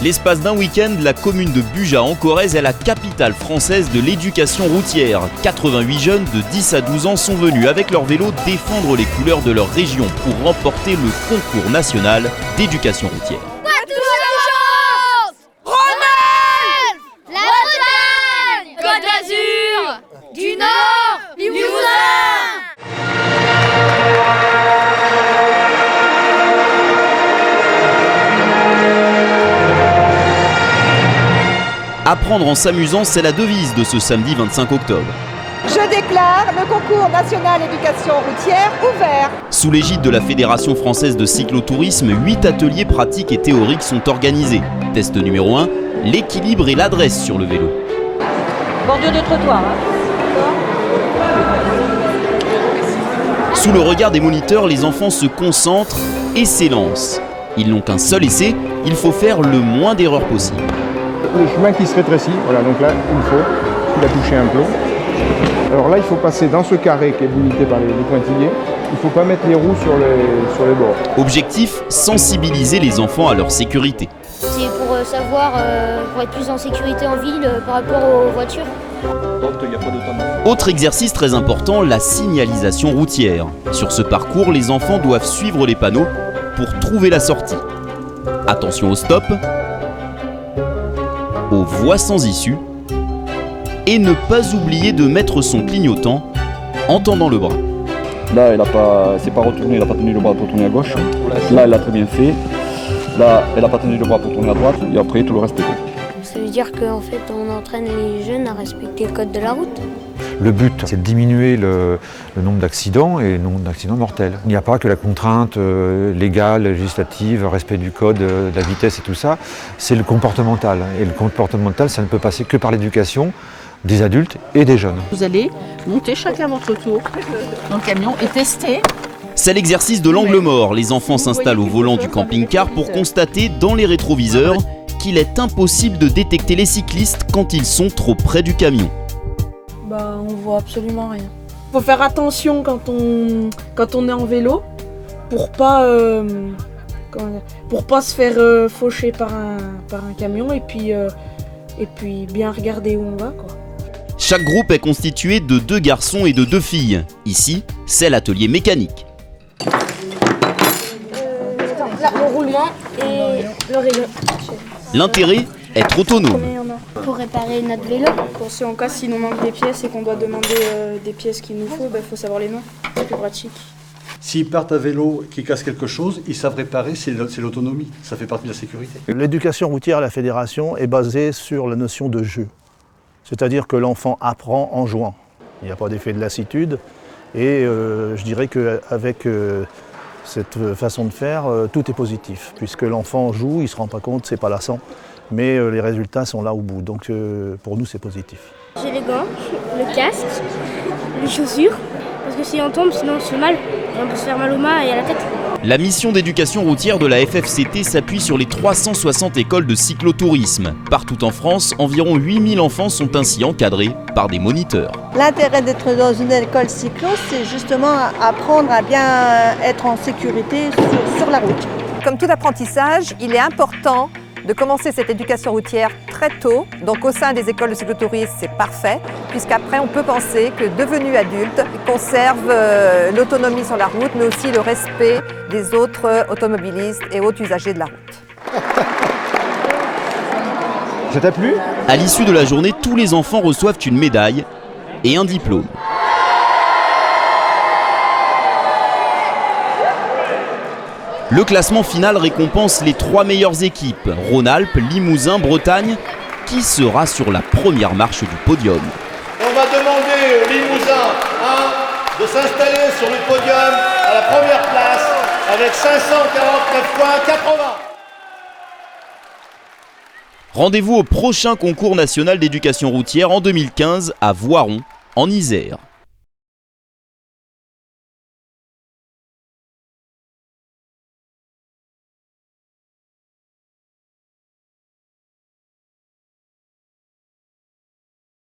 L'espace d'un week-end, la commune de Buja en Corrèze est la capitale française de l'éducation routière. 88 jeunes de 10 à 12 ans sont venus avec leur vélo défendre les couleurs de leur région pour remporter le concours national d'éducation routière. Côte d'Azur, du Nord, Limousin. Apprendre en s'amusant, c'est la devise de ce samedi 25 octobre. Je déclare le concours national éducation routière ouvert. Sous l'égide de la Fédération française de cyclotourisme, 8 ateliers pratiques et théoriques sont organisés. Test numéro 1, l'équilibre et l'adresse sur le vélo. Bordure de trottoir. Sous le regard des moniteurs, les enfants se concentrent et s'élancent. Ils n'ont qu'un seul essai, il faut faire le moins d'erreurs possible. Le chemin qui se rétrécit, voilà, donc là, il a touché un peu. Alors là, il faut passer dans ce carré qui est limité par les pointillés. Il ne faut pas mettre les roues sur les bords. Objectif, sensibiliser les enfants à leur sécurité. C'est pour savoir, pour être plus en sécurité en ville par rapport aux voitures. Autre exercice très important, la signalisation routière. Sur ce parcours, les enfants doivent suivre les panneaux pour trouver la sortie. Attention au stop, aux voies sans issue, et ne pas oublier de mettre son clignotant en tendant le bras. Là, c'est pas retourné, elle n'a pas tenu le bras pour tourner à gauche. Là, elle l'a très bien fait. Là, elle n'a pas tenu le bras pour tourner à droite. Et après, tout le reste est bon. Ça veut dire qu'en fait, on entraîne les jeunes à respecter le code de la route. Le but, c'est de diminuer le nombre d'accidents et le nombre d'accidents mortels. Il n'y a pas que la contrainte légale, législative, respect du code, de la vitesse et tout ça. C'est le comportemental. Et le comportemental, ça ne peut passer que par l'éducation des adultes et des jeunes. Vous allez monter chacun à votre tour dans le camion et tester. C'est l'exercice de l'angle mort. Les enfants s'installent au volant du camping-car pour constater dans les rétroviseurs qu'il est impossible de détecter les cyclistes quand ils sont trop près du camion. On voit absolument rien. Faut faire attention quand on est en vélo pour pas se faire faucher par un camion et puis bien regarder où on va, quoi. Chaque groupe est constitué de 2 garçons et de 2 filles. Ici, c'est l'atelier mécanique. Le roulement et le rayon. L'intérêt, être autonome. Pour réparer notre vélo. Si en cas s'il nous manque des pièces et qu'on doit demander des pièces qu'il nous faut, faut savoir les noms, c'est plus pratique. S'ils partent à vélo et qu'ils cassent quelque chose, ils savent réparer, c'est l'autonomie, ça fait partie de la sécurité. L'éducation routière à la Fédération est basée sur la notion de jeu. C'est-à-dire que l'enfant apprend en jouant. Il n'y a pas d'effet de lassitude et je dirais qu'avec cette façon de faire, tout est positif. Puisque l'enfant joue, il ne se rend pas compte, c'est pas lassant, mais les résultats sont là au bout. Donc pour nous, c'est positif. J'ai les gants, le casque, les chaussures, parce que si on tombe, sinon on se fait mal. Et on peut se faire mal aux mains et à la tête. La mission d'éducation routière de la FFCT s'appuie sur les 360 écoles de cyclotourisme. Partout en France, environ 8000 enfants sont ainsi encadrés par des moniteurs. L'intérêt d'être dans une école cyclo, c'est justement apprendre à bien être en sécurité sur la route. Comme tout apprentissage, il est important de commencer cette éducation routière très tôt. Donc au sein des écoles de cyclotourisme, c'est parfait, puisqu'après on peut penser que devenus adultes, ils conservent l'autonomie sur la route, mais aussi le respect des autres automobilistes et autres usagers de la route. Ça t'a plu ? À l'issue de la journée, tous les enfants reçoivent une médaille et un diplôme. Le classement final récompense les 3 meilleures équipes, Rhône-Alpes, Limousin, Bretagne. Qui sera sur la première marche du podium? On va demander au Limousin de s'installer sur le podium à la première place avec 549 points 80. Rendez-vous au prochain concours national d'éducation routière en 2015 à Voiron, en Isère.